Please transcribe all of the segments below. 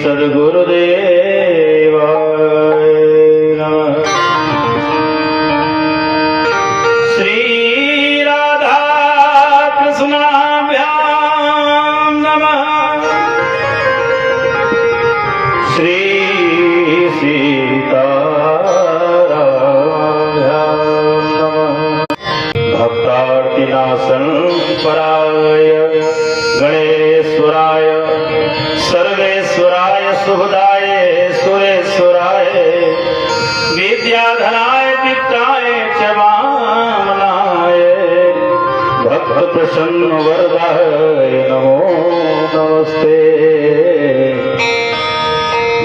सद्गुरुदेवाय नमः। श्री राधा कृष्णाभ्यां नमः। श्री सीतारामाभ्यां नमः। भक्तार्तिनाशन पराय गणेश्वराय सर्वेश्वराय शुभदाय सुरेश्वराय विद्याधराय वित्ताय च वामनाय भक्त प्रसन्न वरदाय नमो नमस्ते।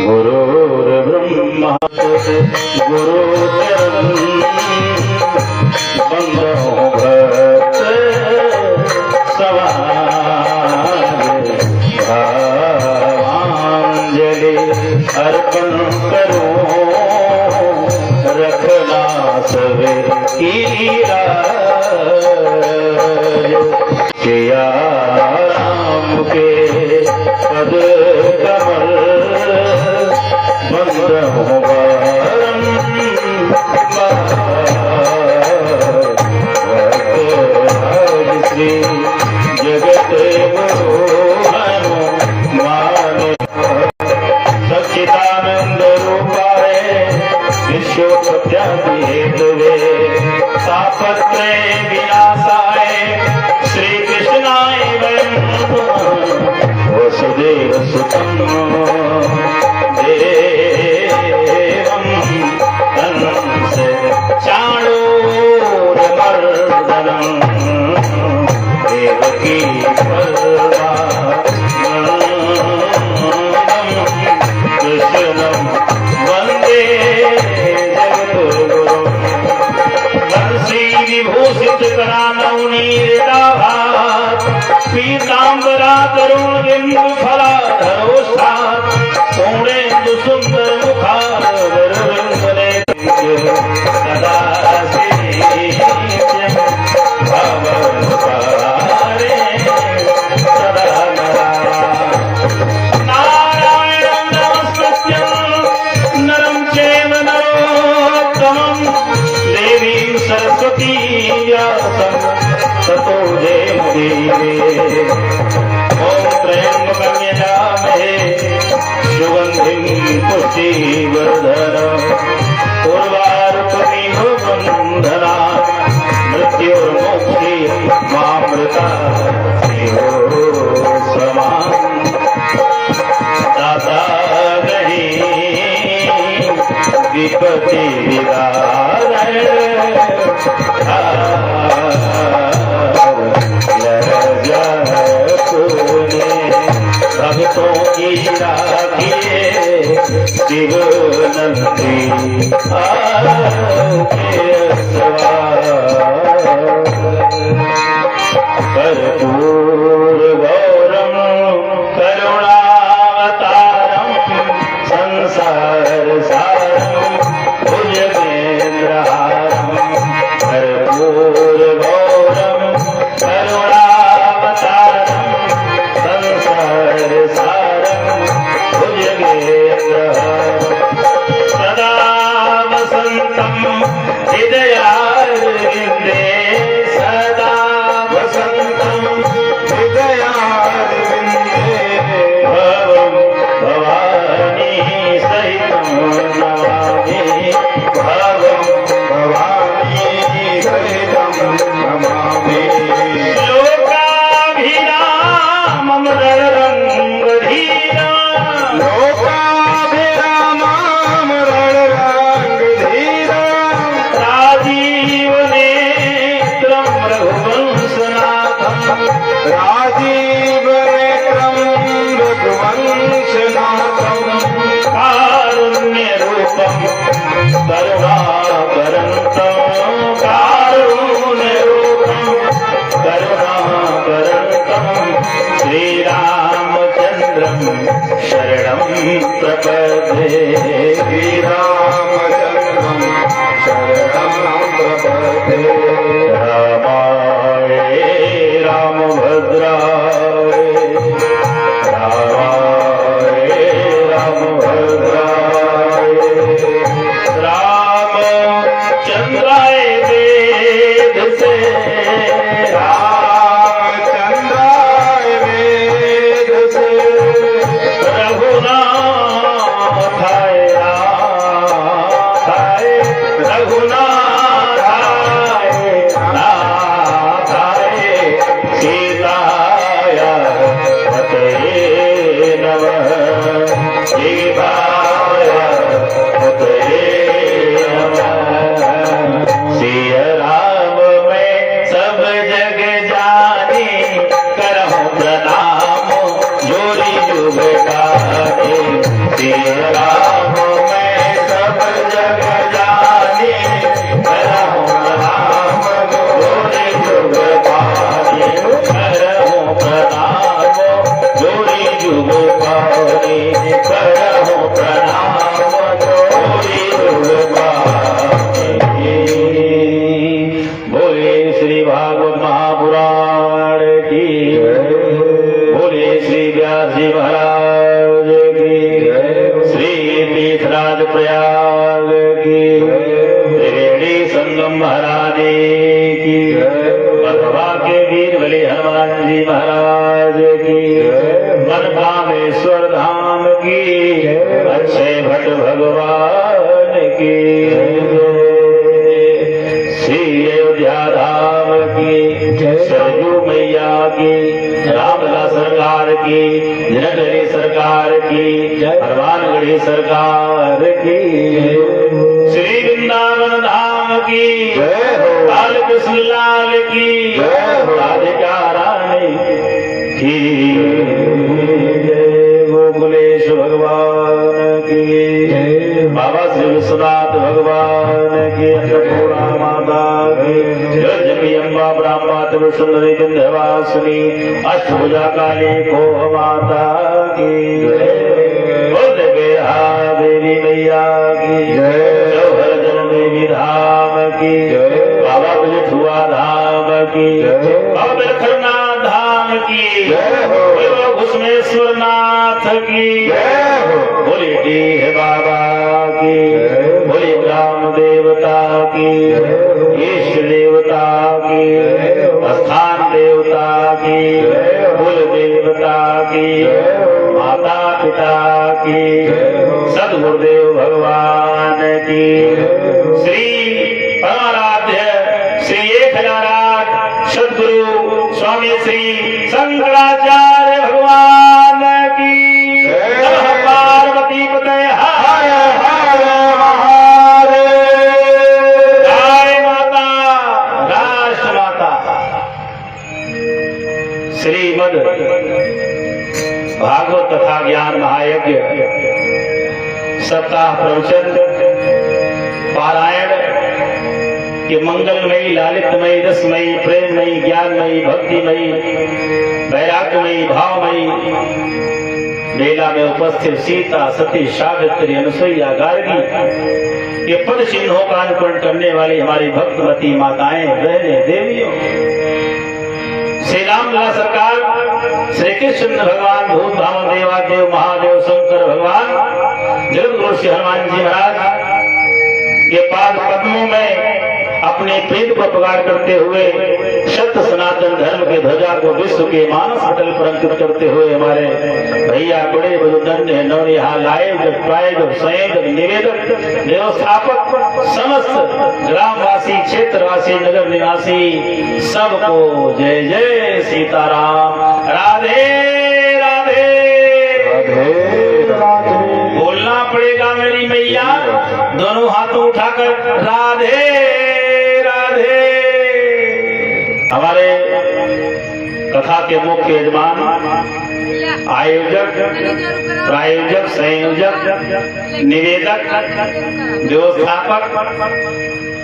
गुरुर्ब्रह्मा गुरुचरण बंदो भक्त भावांजलि अर्पण करो रखना सवे की राज। किया राम के पद कमल बंदो श्री जगत सच्चिदानंद रूपाय विश्वोत्पत्ति हेतवे तापत्रय विनाशाय श्री कृष्णाय वयं वसुदेव सुतं देवं कंस चाणूरमर्दनं देवकी कृष्णं वंदे जगद्गुरुं। बंसी विभूषित करानौनीरिताभात् पीताम्बरा तरुण बिंदु फलाधरोष्ठात् पूर्णेन्दु सुंदर मुखारविंदने सदा सेव्यं भवत्पारे सदा नारायणं नमस्कृत्यं नरं चैव नरोत्तमं देवीं सरस्वतीं व्यासं ततो जयमुदीरये। ॐ त्र्यम्बकं यजामहे सुगन्धिं पुष्टिवर्धनम् उर्वारुकमिव बन्धनात् मृत्युर्मोक्षे मामृतात् समाम्। दाता नहीं विपत्ति विदारण भक्तों की राखिए शिव नंदी कर्पूर गौरम करुणावतारम संसार सारम भुजगेन्द्रहारम कर्पूर गौरम करुणावतारम संसार सारम भुजगेन्द्रहारम सदा वसंतम हृदयारविंदे सदा वसंतम हृदयारविंदे भवं भवानी सहितं नमामि भवं भवानी सहितं नमामि। लोकाभिरामं रणरङ्गधीरा लोकाभिरामं रणरङ्गधीरा राजीव से रामचंद्राय वेद से रघुनाथाय नाथाय रघुनाथाय नाथाय सीताय पतये नमः सीताय पतये सिया राम मैं सब जग जानी करहूं प्रणाम जोरी जुग गाने सिया राम मैं सब जग जानी करहूं प्रणाम जोरी जुग गाने करहूं प्रणाम जोरी जुग गाने करहूं प्रणाम जोरी जुग गाने। बोले श्री भागवत महापुराण की बोले श्री व्यास जी महाराज की श्री तीर्थराज प्रयाग की त्रिवेणी संगम महाराज की बधवा के वीर बलि हनुमान जी महाराज की मनकामेश्वर धाम की अक्षय भट्ट भगवान की श्री अयोध्या धाम की सरयू मैया की रामला सरकार की जनकरी सरकार की हनुमानगढ़ी सरकार की श्री वृंदावन धाम की बाल कृष्ण लाल की राधिका रानी की गोकुलेश भगवान की बाबा श्री विश्वनाथ भगवान की अन्नपूर्णा माता की जय अम्बा ब्रह्मा त्रिपुर सुंदरी विंध्यवासिनी अष्टभुजा काली को माता की देवी मैया की जौहर जन देवी धाम की बाबा बिलखुआ धाम की बाबा बिलखनाथ धाम की घुसमेश्वर नाथ की बोली डीह बाबा की बोली ग्राम देवता की इष्ट देवता की स्थान देवता की कुल देवता की माता पिता की सदगुरुदेव भगवान की श्री परमाराध्य श्री 1008 सदगुरु स्वामी श्री शंकराचार्य भगवान की नमः पार्वती पते हर हर महादेव जय माता राष्ट्र माता। श्रीमद भागवत तथा ज्ञान महायज्ञ सप्ताह प्रवचन पारायण ये मंगलमयी लालितमयी रसमयी प्रेममयी ज्ञानमयी भक्तिमयी वैराग्यमयी भावमयी मेला में उपस्थित सीता सती सावित्री अनुसुईया गार्गी ये पद चिन्हों का अनुकरण करने वाली हमारी भक्तवती माताएं बहनें देवियों श्री रामलला सरकार श्री कृष्ण भगवान भूत भावन देवादेव महादेव शंकर भगवान जगत गुरु श्री हनुमान जी महाराज के पाद पद्मों में अपने प्रीत को प्रगाढ़ करते हुए सत्य सनातन धर्म के ध्वजा को विश्व के मानस पटल पर अंकित करते हुए हमारे भैया बड़े बुजुर्ग नौनिहाल आयोजक प्रायोजक संयोजक निवेदक व्यवस्थापक समस्त ग्रामवासी क्षेत्रवासी नगर निवासी सबको जय जय सीताराम राधे राधे बोलना पड़ेगा मेरी मैया दोनों हाथों उठाकर राधे राधे। हमारे कथा के मुख्य यजमान आयोजक प्रायोजक संयोजक निवेदक व्यवस्थापक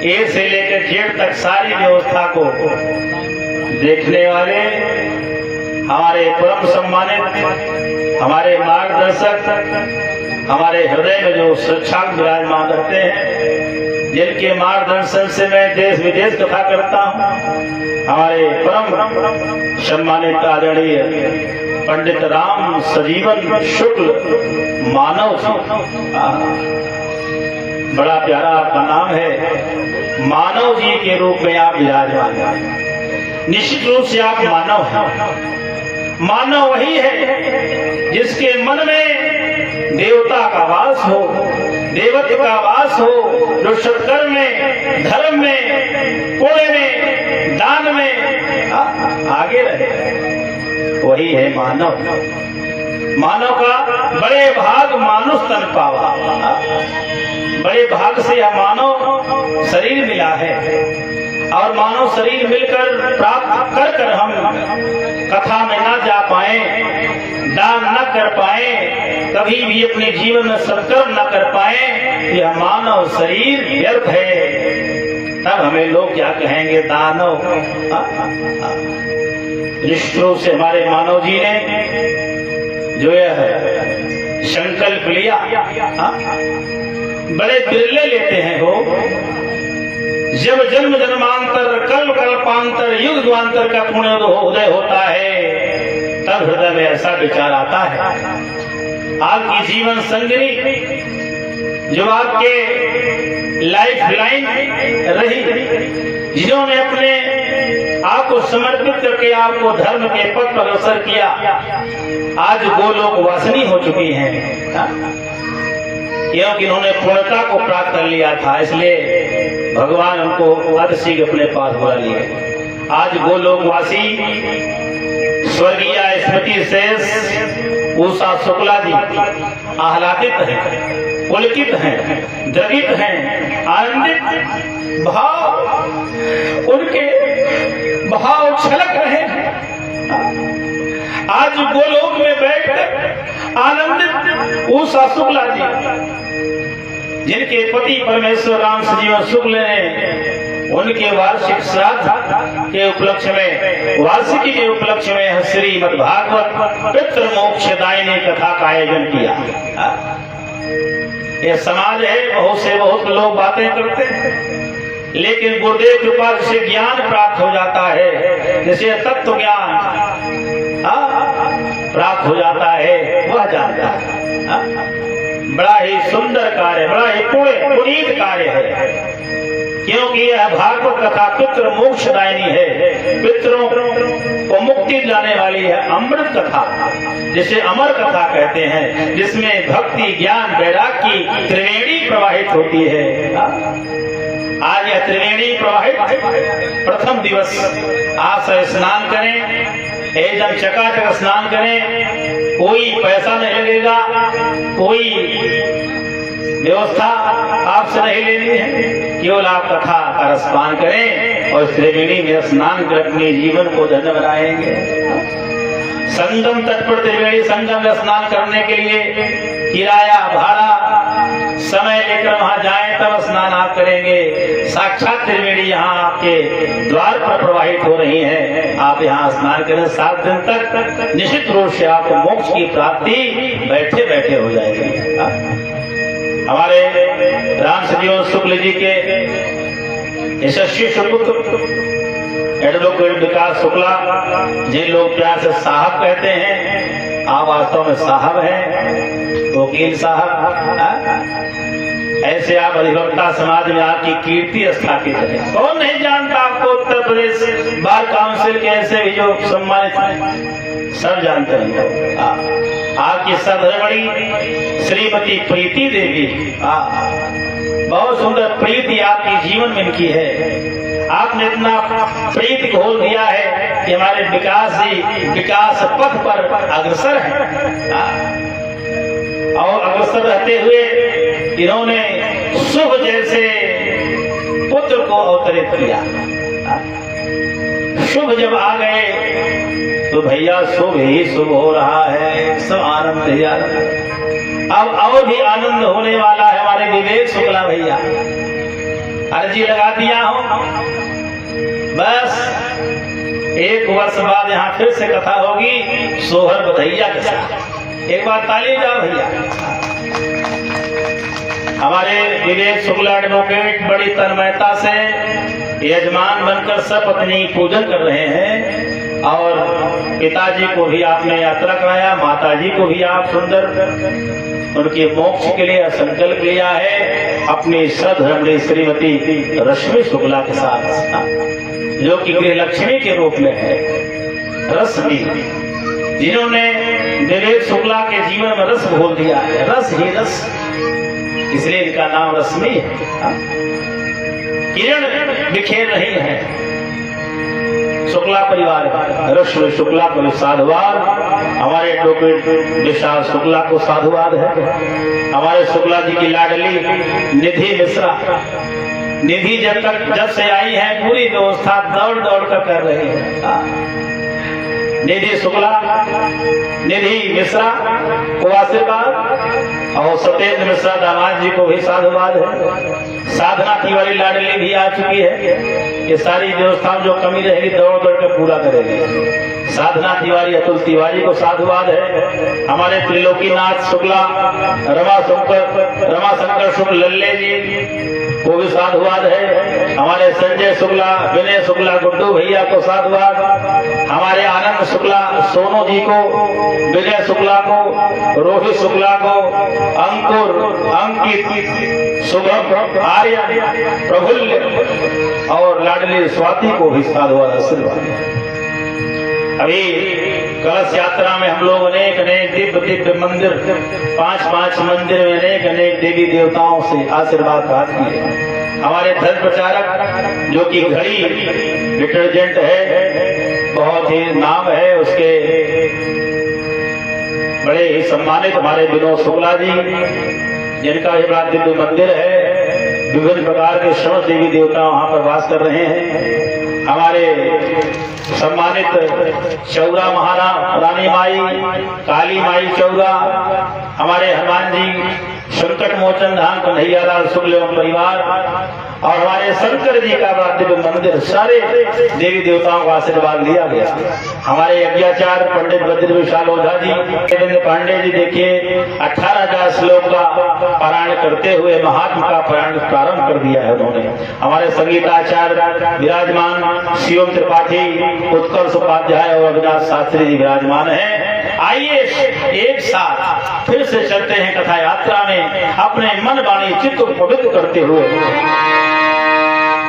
ए से लेकर जेड तक सारी व्यवस्था को देखने वाले हमारे परम सम्मानित हमारे मार्गदर्शक हमारे हृदय में जो साक्षात विराजमान रहते हैं जिनके मार्गदर्शन से मैं देश विदेश कथा करता हूँ हमारे परम सम्मानित आदरणीय पंडित राम सजीवन शुक्ल मानव बड़ा प्यारा आपका नाम है मानव जी के रूप में आप विराजमान हैं। निश्चित रूप से आप मानव हैं। मानव वही है जिसके मन में देवता का वास हो, देवत्व का वास हो, जो सत्कर्म में, धर्म में, पुण्य में, दान में आगे रहे, वही है मानव। मानव का बड़े भाग मानुष तन पावा, बड़े भाग से यह मानव शरीर मिला है। और मानव शरीर मिलकर प्राप्त कर कर हम कथा में न जा पाए, दान न कर पाए, कभी भी अपने जीवन में सत्कर्म न कर पाए, यह मानव शरीर व्यर्थ है। तब हमें लोग क्या कहेंगे? दानव। निश्चित रूप से हमारे मानव जी ने जो यह संकल्प लिया, बड़े बिरले लेते हैं हो। जब जन्म जन्मांतर, कल्प कल्पांतर, युग युगांतर का पुण्य उदय होता है, तब हृदय में ऐसा विचार आता है। आपकी जीवन संगिनी जो आपके लाइफ लाइन रही, जिन्होंने अपने आप को समर्पित करके आपको धर्म के पथ पर अग्रसर किया, आज गोलोक वासिनी हो चुकी हैं, क्योंकि इन्होंने पूर्णता को प्राप्त कर लिया था। इसलिए भगवान उनको अतिशीघ्र अपने पास बुला लिए। आज गोलोकवासी स्वर्गीय स्मृति शेष उषा शुक्ला जी आह्लादित हैं, पुलकित हैं, द्रवित हैं, आनंदित भाव, उनके भाव छलक रहे हैं। आज गोलोक में बैठकर आनंदित उषा शुक्ला जी, जिनके पति परमेश्वर राम सजीवन शुक्ल ने उनके वार्षिक श्राद्ध के उपलक्ष्य में, वार्षिकी के उपलक्ष्य में श्रीमद् भागवत पितृ मोक्षदायिनी कथा का आयोजन किया। यह समाज है, बहुत से बहुत लोग बातें करते हैं, लेकिन गुरुदेव कृपा से ज्ञान प्राप्त हो जाता है, जैसे तत्व ज्ञान प्राप्त हो जाता है, वह जानता है। बड़ा ही सुंदर कार्य, बड़ा ही पुनीत कार्य है, क्योंकि यह भागवत कथा पितृ मोक्षदायिनी है, पितरों को मुक्ति दिलाने वाली है। अमृत कथा, जिसे अमर कथा कहते हैं, जिसमें भक्ति, ज्ञान, वैराग्य की त्रिवेणी प्रवाहित होती है। आज यह त्रिवेणी प्रवाहित प्रथम दिवस, आज स्नान करें, एकदम चकाचक स्नान करें, कोई पैसा नहीं लगेगा, कोई व्यवस्था आपसे नहीं लेनी है, केवल आप कथा का रसपान करें और त्रिवेणी में स्नान कर अपने जीवन को धन्य बनाएंगे। संगम तट पर त्रिवेणी संगम में स्नान करने के लिए किराया, भाड़ा, समय लेकर वहां जाएं, तब स्नान आप करेंगे। साक्षात त्रिवेणी यहाँ आपके द्वार पर प्रवाहित हो रही है, आप यहाँ स्नान करें। 7 दिन तक निश्चित रूप से आपको मोक्ष की प्राप्ति बैठे बैठे हो जाएगी। हमारे राम सजीवन शुक्ल जी के यशस्वी सुपुत्र एडवोकेट विकास शुक्ला, जिन लोग प्यार से साहब कहते हैं, आप वास्तव में साहब हैं, वकील साहब। ऐसे आप अधिवक्ता समाज में आपकी कीर्ति स्थापित है। कौन नहीं जानता आपको? उत्तर प्रदेश बार काउंसिल के ऐसे भी जो सम्मानित हैं, सब जानते हैं। आपकी सधर्मणी श्रीमती प्रीति देवी, बहुत सुंदर प्रीति आपकी जीवन में इनकी है। आपने इतना प्रीति घोल दिया है कि हमारे विकास जी विकास पथ पर अग्रसर हैं, और अग्रसर रहते हुए इन्होंने शुभ जैसे पुत्र को अवतरित किया। शुभ जब आ गए तो भैया शुभ ही शुभ हो रहा है, सब आनंद ही आनंद। अब और भी आनंद होने वाला है। हमारे विवेक शुक्ला भैया अर्जी लगा दिया हूं, बस 1 वर्ष बाद यहाँ फिर से कथा होगी सोहर बधैया के साथ। एक बार ताली जाओ भैया। हमारे विवेक शुक्ला एडवोकेट बड़ी तन्मयता से यजमान बनकर सपत्नी पूजन कर रहे हैं। और पिताजी को भी आपने यात्रा कराया, माताजी को भी आप सुंदर उनके मोक्ष के लिए संकल्प लिया है अपनी सधर्मणी श्रीमती रश्मि शुक्ला के साथ, जो कि गृह लक्ष्मी के रूप में है। रश्मि जिन्होंने विवेक शुक्ला के जीवन में रस घोल दिया है, रस ही रस, इसलिए इनका नाम रश्मि है। किरण बिखेर रही है। शुक्ला परिवार, रश्मि शुक्ला को साधुवाद, हमारे डॉक्टर विशाल शुक्ला को साधुवाद है। हमारे शुक्ला जी की लाडली निधि मिश्रा, निधि जब से आई है पूरी व्यवस्था दौड़ दौड़ कर रही है। निधि शुक्ला, निधि मिश्रा को आशीर्वाद, और सत्येंद्र मिश्रा दामाद जी को भी साधुवाद है। साधना तिवारी लाडली भी आ चुकी है। ये सारी व्यवस्था में जो कमी रहेगी दौड़ दौड़ कर पूरा करेगी। साधना तिवारी, अतुल तिवारी को साधुवाद है। हमारे त्रिलोकीनाथ शुक्ला, रमाशंकर शुक्ल लल्ले जी को भी साधुवाद है। हमारे संजय शुक्ला, विनय शुक्ला, गुड्डू भैया को साधुवाद। हमारे आनंद शुक्ला, सोनू जी को, विजय शुक्ला को, रोहित शुक्ला को, अंकुर, अंकित, शुभम, आर्य, प्रफुल्ल और लाडली स्वाति को भी साधुवाद आशीर्वाद। अभी कलश यात्रा में हम लोग अनेक दिव्य मंदिर, 5 मंदिर में अनेक देवी देवताओं से आशीर्वाद प्राप्त किए। हमारे धर्म प्रचारक जो कि घड़ी डिटर्जेंट है, बहुत ही नाम है उसके, बड़े ही सम्मानित हमारे विनोद शुक्ला जी, जिनका भी बड़ा दिव्य मंदिर है। विभिन्न प्रकार के श्रवण देवी देवता वहां पर वास कर रहे हैं। हमारे सम्मानित चौरा महारानी माई, काली माई चौरा, हमारे हनुमान जी संकट मोचन धाम कन्हैया लाल शुक्ल एवं परिवार, और हमारे शंकर जी का दिव्य मंदिर, सारे देवी देवताओं का आशीर्वाद लिया गया। हमारे यज्ञाचार्य पंडित बद्र विशाल ओझा जी, देवेंद्र पांडे जी देखिए 18,000 श्लोक का पारायण करते हुए महात्मा का पारायण प्रारंभ कर दिया है उन्होंने। हमारे संगीताचार्य विराजमान शिवम त्रिपाठी, उत्कर्ष उपाध्याय और अविनाश शास्त्री जी विराजमान है। आइए एक साथ फिर से चलते हैं कथा यात्रा में, अपने मन वाणी चित्त को पवित्र करते हुए।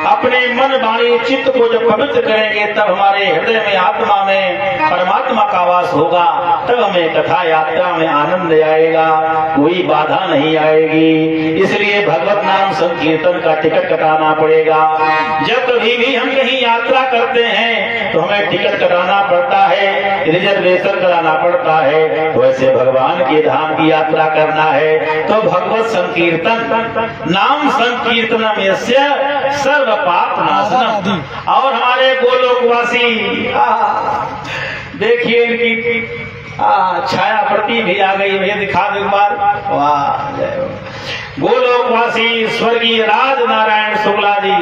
अपने मन वाणी चित्त को जब पवित्र करेंगे तब हमारे हृदय में, आत्मा में परमात्मा का वास होगा। तब हमें कथा यात्रा में आनंद आएगा, कोई बाधा नहीं आएगी। इसलिए भगवत नाम संकीर्तन का टिकट कटाना पड़ेगा। जब कभी भी हम कहीं यात्रा करते हैं तो हमें टिकट कटाना पड़ता है, रिजर्वेशन कराना पड़ता है। वैसे भगवान के धाम की यात्रा करना है तो भगवत संकीर्तन, नाम संकीर्तन में सर्व पाप नाशनम। और हमारे गोलोकवासी देखिए, इनकी छाया प्रति भी आ गई, भैया दिखा दो एक बार। वाह, गोलोकवासी स्वर्गीय राज नारायण शुक्ला जी,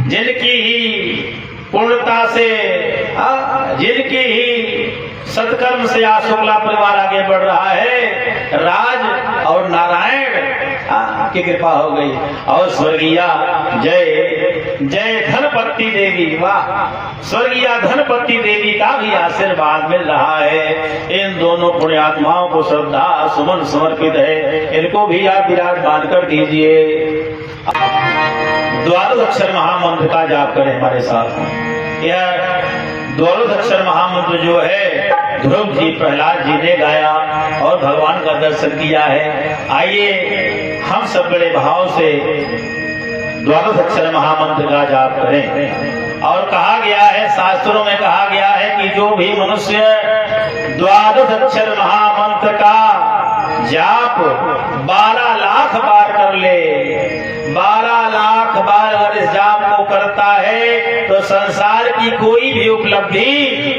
जिनकी ही पूर्णता से, जिनकी ही सत्कर्म से आज शुक्ला परिवार आगे बढ़ रहा है। राज और नारायण की कृपा हो गई। और स्वर्गीय जय धनपति देवी, वाह, स्वर्गीय धनपति देवी का भी आशीर्वाद मिल रहा है। इन दोनों पुण्यात्माओं को श्रद्धा सुमन समर्पित है, इनको भी आप विराजमान कर दीजिए। द्वादश अक्षर महामंत्र का जाप करें हमारे साथ। यह द्वादश अक्षर महामंत्र जो है ध्रुव जी, प्रहलाद जी ने गाया और भगवान का दर्शन किया है। आइए हम सब बड़े भाव से द्वादश अक्षर महामंत्र का जाप करें। और कहा गया है, शास्त्रों में कहा गया है कि जो भी मनुष्य द्वादश अक्षर महामंत्र का जाप 12 लाख बार कर ले, 12 लाख बार अगर इस जाप को करता है तो संसार की कोई भी उपलब्धि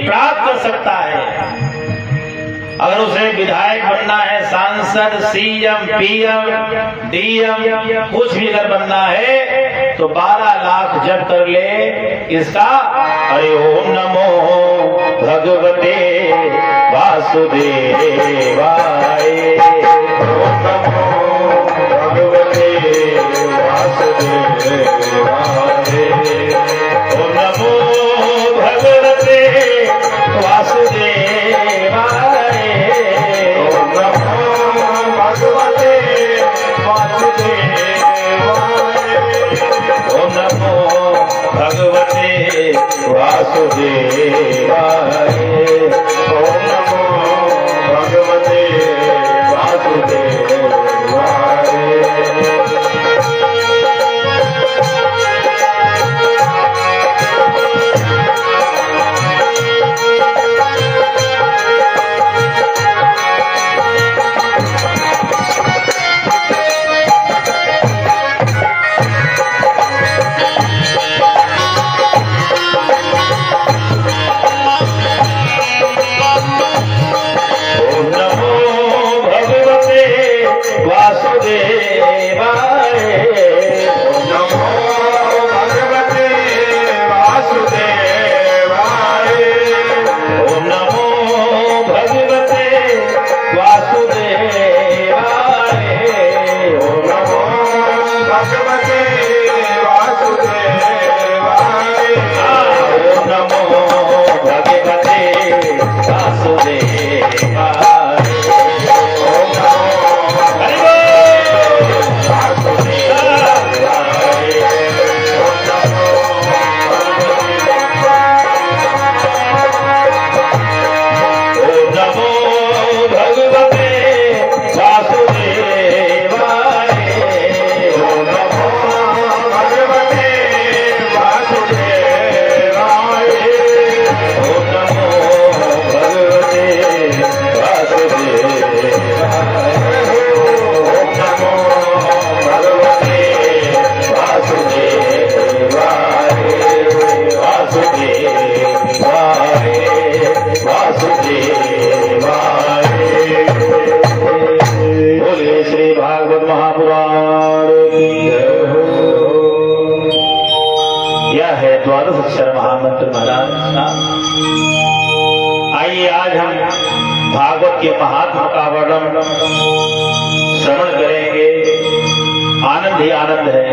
प्राप्त कर सकता है। अगर उसे विधायक बनना है, सांसद, सीएम, पीएम, डीएम, कुछ भी अगर बनना है तो 12 लाख जप कर ले इसका। अरे ओम नमो भगवते वासुदेवाय, ओम नमो भगवते वासुदेवाय, ओम नमो भगवते द्वादश अक्षर महामंत्र महाराज। आइए आज हम भागवत के महात्मा का वर्णन श्रवण करेंगे। आनंद ही आनंद है।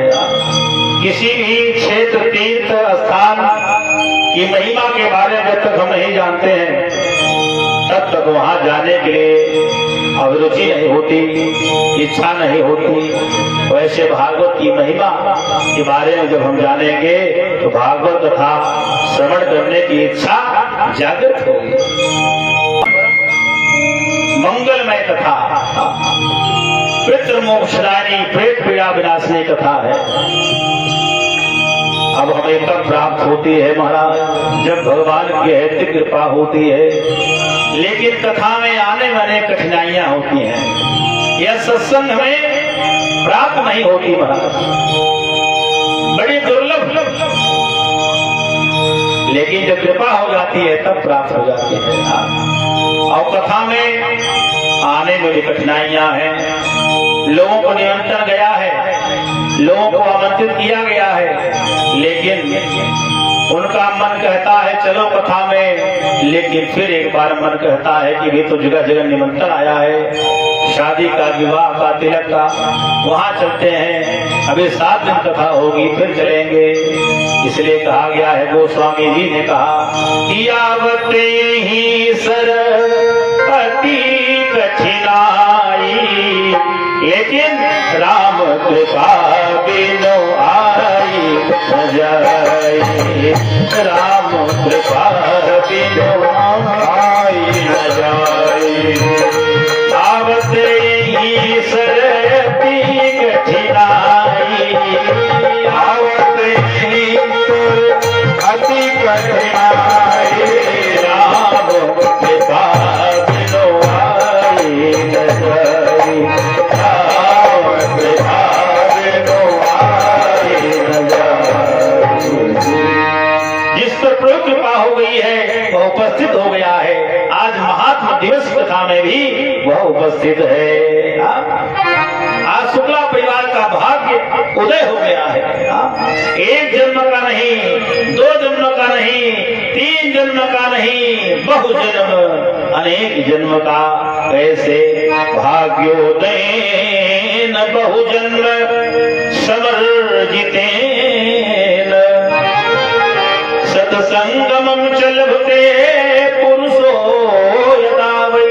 किसी भी क्षेत्र तीर्थ स्थान की महिमा के बारे में जब तक हम नहीं जानते हैं तब तक वहां जाने के लिए अभिरुचि नहीं होती, इच्छा नहीं होती। वैसे भागवत की महिमा के बारे में जब हम जानेंगे तो भागवत कथा श्रवण करने की इच्छा जागृत होगी। मंगलमय कथा, पितृमोक्षदायिनी, प्रेत पीड़ा विनाशिनी कथा है। अब हमें तब प्राप्त होती है महाराज जब भगवान की ऐसी कृपा होती है, लेकिन कथा में आने वाले कठिनाइयां होती हैं। यह सत्संग हमें प्राप्त नहीं होती महाराज, बड़ी दुर्लभ, लेकिन जब कृपा हो जाती है तब प्राप्त हो जाती है। और कथा में आने में भी कठिनाइयां हैं। लोगों को निमंत्रण गया है, लोगों को आमंत्रित किया गया है, लेकिन उनका मन कहता है चलो कथा में, लेकिन फिर एक बार मन कहता है कि भी तो जगह जगह निमंत्रण आया है, शादी का, विवाह का, तिलक का, वहां चलते हैं, अभी 7 दिन कथा होगी फिर चलेंगे। इसलिए कहा गया है, गोस्वामी जी ने कहा कि आवत ही सर अति कठिनाई, लेकिन राम कृपा बिनो आई न जाई, राम कृपा बिनो आई न जाई। आवत ही सरती कठिनाई, आवत ही अति कठिनाई, राम कृपा बिनो आई न जाई, राम कृपा बिनो आई न जाई। जिस पर प्रभु कृपा हो गई है वह उपस्थित हो गया है। आज महात्मा दिवस कथा में भी वह उपस्थित है। आज शुक्ला परिवार का भाग्य उदय हो गया है। एक जन्म का नहीं, 2 जन्म का नहीं, 3 जन्म का नहीं, बहु जन्म, अनेक जन्म का ऐसे भाग्योदयन बहु जन्म समर्जितेन सत्संगमं च लभते पुरुषो यदा वै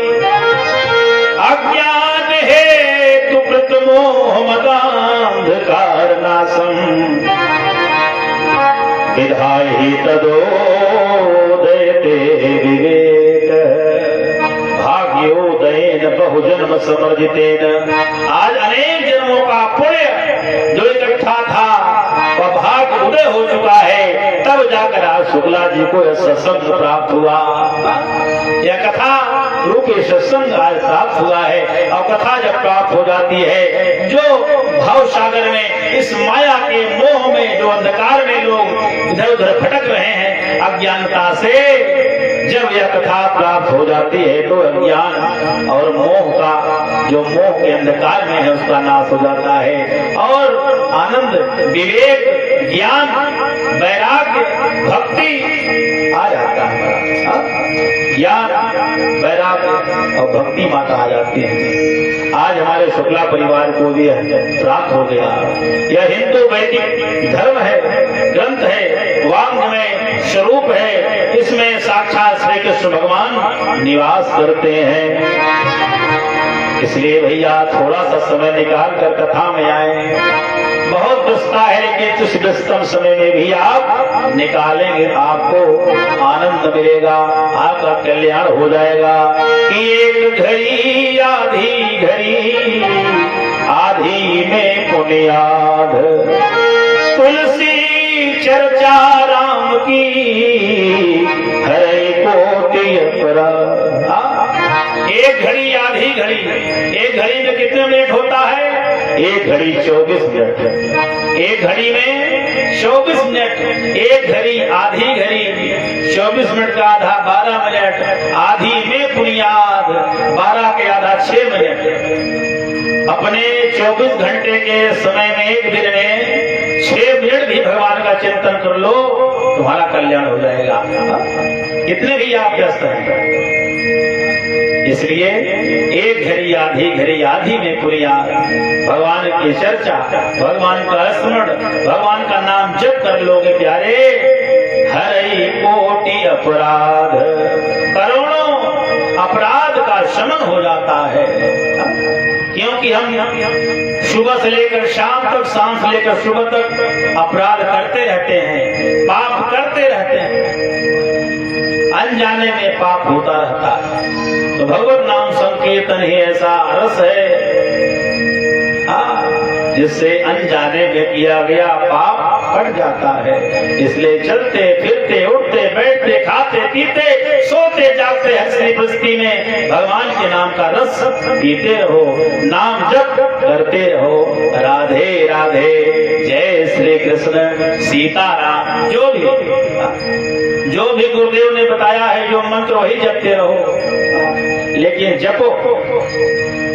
अज्ञान हेतु कृतमोह मदान्धकार नाशं विधाहि तदोदयते विवेक। भाग्योदयेन बहुजन्म समर्जितेन, आज अनेक जन्मों का पुण्य जो इकट्ठा था वह भाग्य उदय हो चुका है। तब जाकर आज शुक्ला जी को यह सत्संग प्राप्त हुआ। यह कथा रूपी सत्संग आज प्राप्त हुआ है। और कथा जब प्राप्त हो जाती है, जो भाव सागर में, इस माया के मोह में, जो अंधकार में लोग इधर उधर भटक रहे हैं अज्ञानता से, जब यह कथा प्राप्त हो जाती है तो अज्ञान और मोह का, जो मोह के अंधकार में है, उसका नाश हो जाता है और आनंद, विवेक, ज्ञान, वैराग्य, भक्ति आ जाता है। ज्ञान, वैराग्य और भक्ति माता आ जाती है। आज हमारे शुक्ला परिवार को भी प्राप्त हो गया। यह हिंदू वैदिक धर्म है, ग्रंथ है, वाङ्मय स्वरूप है। इसमें साक्षात श्री कृष्ण भगवान निवास करते हैं। इसलिए भैया थोड़ा सा समय निकाल कर कथा में आए। बहुत व्यस्तता है, लेकिन उस व्यस्तम समय में भी आप निकालेंगे, आपको आनंद मिलेगा, आपका कल्याण हो जाएगा। कि एक घड़ी आधी घड़ी, आधी में पुण्याध, तुलसी चर्चा राम की, हरे कोटि अपराध। एक घड़ी आधी घड़ी, एक घड़ी में कितने मिनट होता है? एक घड़ी 24 मिनट, एक घड़ी में 24 मिनट, एक घड़ी आधी घड़ी 24 मिनट का आधा 12 मिनट, आधी में बुनियाद 12 के आधा 6 मिनट। अपने 24 घंटे के समय में एक दिन में 6 मिनट भी भगवान का चिंतन कर लो तुम्हारा कल्याण हो जाएगा। कितने भी आप व्यस्त हैं, इसलिए एक घड़ी आधी में पुरिया भगवान की चर्चा, भगवान का स्मरण, भगवान का नाम जप कर लोगे प्यारे, हरि कोटि अपराध, करोड़ों अपराध का शमन हो जाता है। क्योंकि हम सुबह से लेकर शाम तक, शाम से लेकर सुबह तक अपराध करते रहते हैं, पाप करते रहते हैं, अनजाने में पाप होता रहता है। तो भगवत नाम संकीर्तन ही ऐसा रस है जिससे अनजाने में किया गया पाप कट जाता है। इसलिए चलते फिरते उठते बैठते खाते पीते सोते जागते हंसती बस्ती में भगवान के नाम का रस पीते रहो, नाम जप करते रहो। राधे राधे, जय श्री कृष्ण सीताराम। जो भी गुरुदेव ने बताया है, जो मंत्र वही जपते रहो। लेकिन जपो,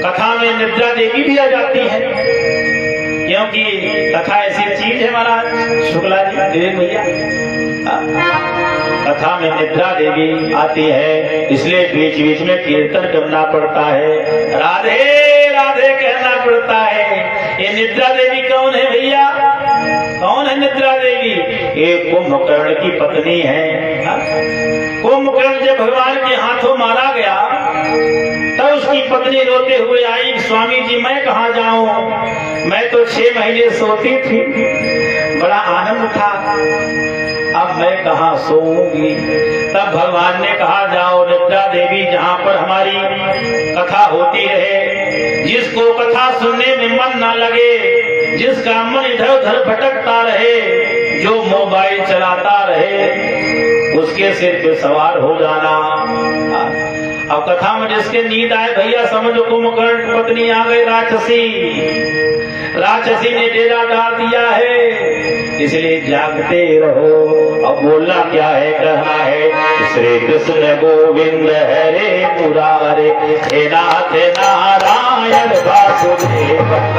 कथा में निद्रा देवी भी आ जाती है, क्योंकि कथा ऐसी चीज है महाराज शुक्ला जी, विवेक भैया, कथा में निद्रा देवी आती है, इसलिए बीच बीच में कीर्तन करना पड़ता है, राधे राधे कहना पड़ता है। ये निद्रा देवी कौन है भैया? कौन है निद्रा देवी? ये कुंभकर्ण की पत्नी है। कुंभकर्ण जब भगवान के हाथों मारा गया तब उसकी पत्नी रोते हुए आई, स्वामी जी मैं कहाँ जाऊं, मैं तो 6 महीने सोती थी, बड़ा आनंद था, अब मैं कहाँ सोऊंगी। तब भगवान ने कहा जाओ निद्रा देवी, जहाँ पर हमारी कथा होती रहे, जिसको कथा सुनने में मन ना लगे, जिसका मन इधर उधर भटकता रहे, जो मोबाइल चलाता रहे, उसके सिर पे सवार हो जाना। अब कथा में जिसके नींद आए भैया समझो कुंभकर्ण पत्नी आ गई राक्षसी, राक्षसी ने डेरा डाल दिया है, इसलिए जागते रहो। अब बोलना क्या है, कहना है श्री कृष्ण गोविंद हरे मुरारे, हे नाथ नारायण वासुदेव,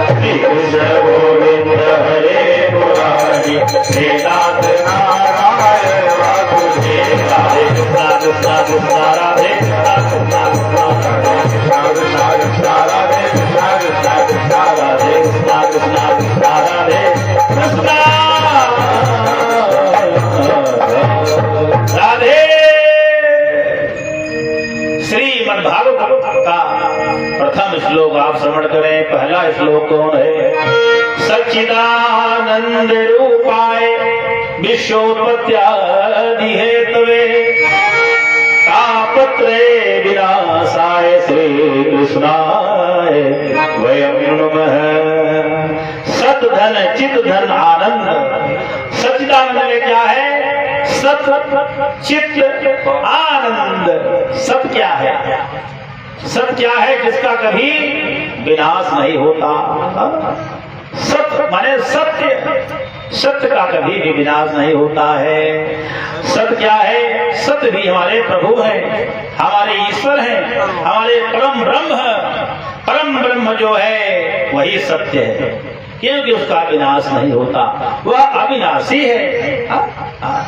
श्री कृष्ण गोविंद हरे मुरारे, हे नाथ नारायण वासुदेव, राधे कृष्णा कृष्णा कृष्णा राधे कृष्णा कृष्णा कृष्णा कृष्णा कृष्णा राधे कृष्णा कृष्णा कृष्णा राधे कृष्णा कृष्णा कृष्णा राधे कृष्णा राधे। श्रीमद् भागवत का प्रथम श्लोक आप श्रवण करें। पहला श्लोक कौन है? सच्चिदानंद रूपाय विश्वोत्पत्त्यादि हेतवे तापत्रे विनाशाय श्री कृष्णाय वयं नमः। सत धन चित धन आनंद। सच्चिदानंद में क्या है? सत चित आनंद। सत क्या है? सत क्या है? जिसका कभी विनाश नहीं होता। सत माने सत्य, सत्य का कभी भी विनाश नहीं होता है। सत्य क्या है? सत्य भी हमारे प्रभु हैं, हमारे ईश्वर हैं, हमारे परम ब्रह्म है। परम ब्रह्म जो है वही सत्य है, क्योंकि उसका विनाश नहीं होता, वह अविनाशी है।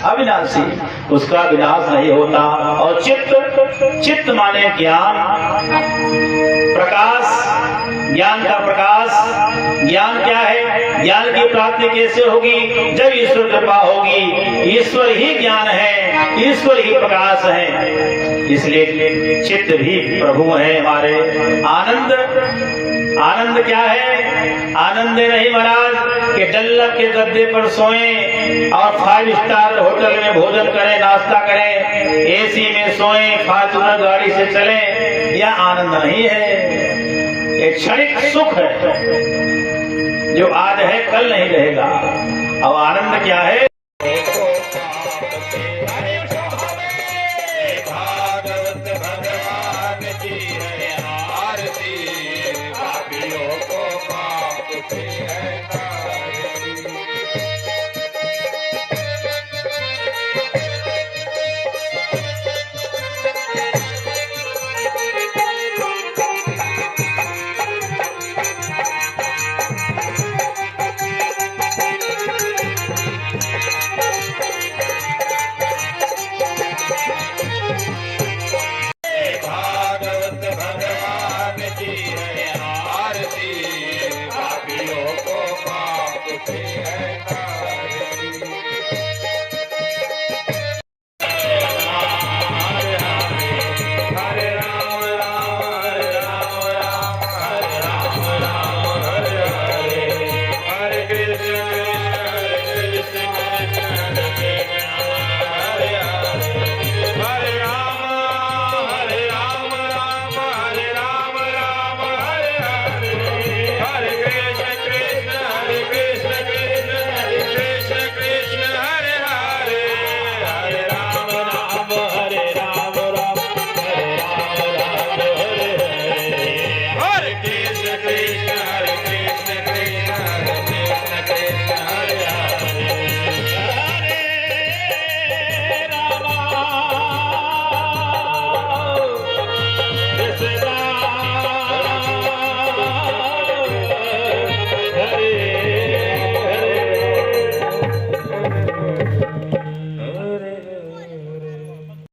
अविनाशी, उसका विनाश नहीं होता। और चित्त, चित्त माने ज्ञान, प्रकाश, ज्ञान का प्रकाश। ज्ञान क्या है? ज्ञान की प्राप्ति कैसे होगी? जब ईश्वर कृपा होगी। ईश्वर ही ज्ञान है, ईश्वर ही प्रकाश है, इसलिए चित्त भी प्रभु है हमारे। आनंद, आनंद क्या है? आनंद नहीं महाराज कि डल्लक के गद्दे पर सोएं और 5 स्टार होटल में भोजन करें, नाश्ता करें, एसी में सोएं, फॉर्च्यूनर गाड़ी से चलें, यह आनंद नहीं है। एक क्षणिक सुख है जो आज है कल नहीं रहेगा। अब आनंद क्या है?